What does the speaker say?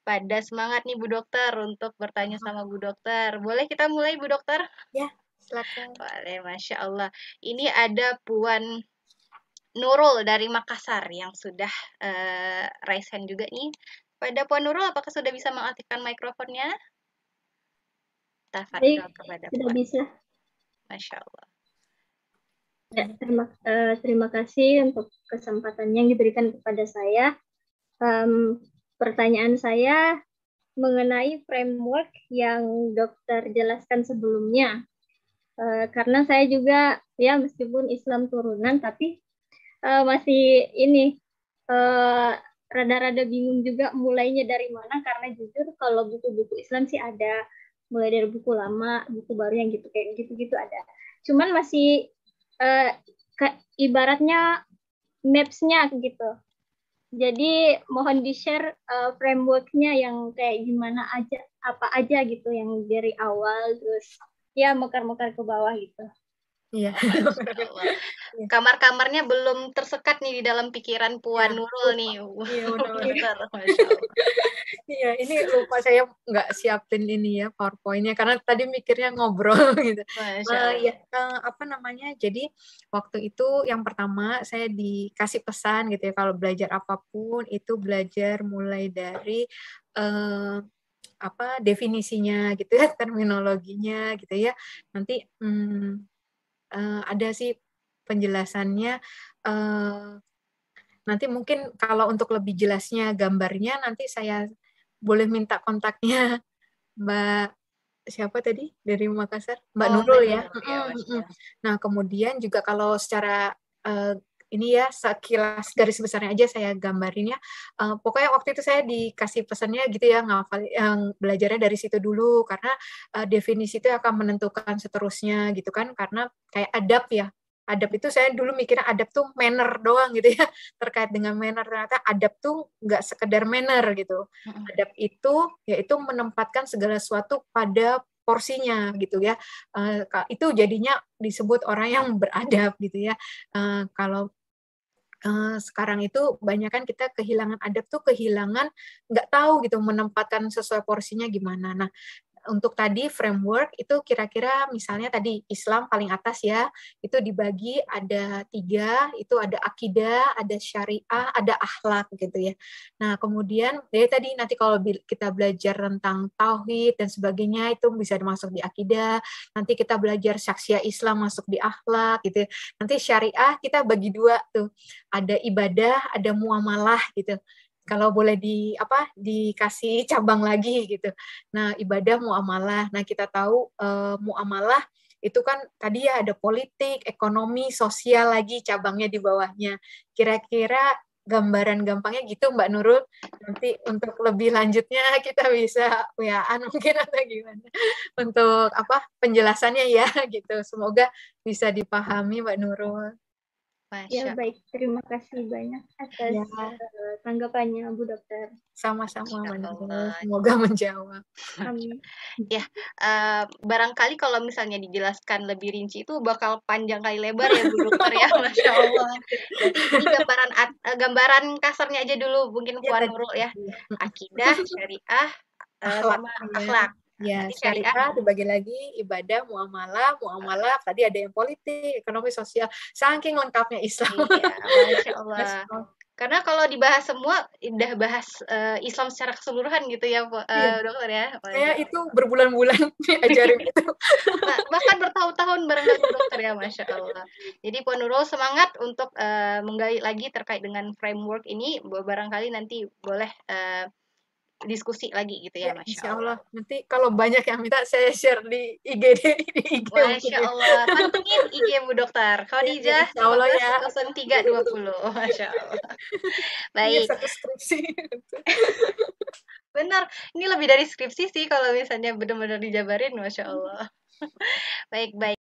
pada semangat nih Bu Dokter untuk bertanya sama Bu Dokter. Boleh kita mulai Bu Dokter? Ya, silakan. Boleh, Masya Allah. Ini ada Puan Nurul dari Makassar yang sudah raise hand juga nih. Pada Puan Nurul, apakah sudah bisa mengaktifkan mikrofonnya? Baik, Tafadhol kepada sudah Puan. bisa. Masya Allah. Ya, terima kasih untuk kesempatan yang diberikan kepada saya. Pertanyaan saya mengenai framework yang dokter jelaskan sebelumnya. Karena saya juga ya meskipun Islam turunan tapi masih ini rada-rada bingung juga mulainya dari mana, karena jujur kalau buku-buku Islam sih ada, mulai dari buku lama, buku baru yang gitu kayak gitu-gitu ada. Cuman masih ibaratnya maps-nya gitu. Jadi mohon di-share framework-nya yang kayak gimana aja, apa aja gitu yang dari awal terus ya mekar-mekar ke bawah gitu. Iya. Kamar-kamarnya belum tersekat nih di dalam pikiran Puan Nurul nih. Iya, benar-benar. Masya Allah. Iya, ini lupa saya nggak siapin ini ya PowerPoint-nya karena tadi mikirnya ngobrol gitu. Ya, apa namanya? Jadi waktu itu yang pertama saya dikasih pesan gitu ya, kalau belajar apapun itu belajar mulai dari apa definisinya gitu ya, terminologinya gitu ya. Nanti ada sih penjelasannya. Nanti mungkin kalau untuk lebih jelasnya gambarnya nanti saya boleh minta kontaknya Mbak siapa tadi dari Makassar, Mbak Nurul ya. Nah kemudian juga kalau secara ini ya sekilas garis besarnya aja saya gambarin ya. Pokoknya waktu itu saya dikasih pesannya gitu ya, ngafal yang belajarnya dari situ dulu karena definisi itu akan menentukan seterusnya gitu kan, karena kayak adab ya. Adab itu saya dulu mikirnya adab tuh manner doang gitu ya, terkait dengan manner, ternyata adab tuh nggak sekedar manner gitu. Adab itu yaitu menempatkan segala sesuatu pada porsinya gitu ya. Itu jadinya disebut orang yang beradab gitu ya. Kalau sekarang itu banyak kan kita kehilangan adab tuh kehilangan nggak tahu gitu menempatkan sesuai porsinya gimana. Nah untuk tadi framework itu kira-kira misalnya tadi Islam paling atas ya, itu dibagi ada 3, itu ada akidah, ada syariah, ada akhlak gitu ya. Nah kemudian dari tadi nanti kalau kita belajar tentang tauhid dan sebagainya itu bisa masuk di akidah, nanti kita belajar syaksiah Islam masuk di akhlak gitu ya. Nanti syariah kita bagi 2 tuh, ada ibadah, ada muamalah gitu. Kalau boleh dikasih cabang lagi gitu. Nah, ibadah muamalah. Nah, kita tahu muamalah itu kan tadi ya ada politik, ekonomi, sosial lagi cabangnya di bawahnya. Kira-kira gambaran gampangnya gitu Mbak Nurul. Nanti untuk lebih lanjutnya kita bisa WA-an mungkin atau gimana. Untuk penjelasannya ya gitu. Semoga bisa dipahami Mbak Nurul. Ya baik, terima kasih banyak atas tanggapannya Bu Dokter. Sama-sama Mbak Nurul, semoga menjawab. Amin. Ya, barangkali kalau misalnya dijelaskan lebih rinci itu bakal panjang kali lebar ya Bu Dokter ya, Masya Allah. Berarti ini gambaran kasarnya aja dulu mungkin Puan Nurul ya. Akidah, syariah, sama akhlak. Ya, syariah dibagi lagi ibadah, muamalah tadi ada yang politik, ekonomi, sosial, saking lengkapnya Islam. Iya, Masya Allah. Karena kalau dibahas semua, udah bahas Islam secara keseluruhan gitu ya, Dokter ya. Saya itu berbulan-bulan diajarin itu. Bahkan bertahun-tahun bareng Dokter ya, Masya Allah. Jadi Puan Nurul semangat untuk menggali lagi terkait dengan framework ini, barangkali nanti boleh diskusi lagi gitu ya, Masya Allah. Nanti kalau banyak yang minta saya share di IG. Masya Allah. Pantengin IG Bu Dokter Khadijah 0320. Masya Allah. Baik. Satu skripsi. Benar, ini lebih dari skripsi sih kalau misalnya benar-benar dijabarin, Masya Allah. Baik.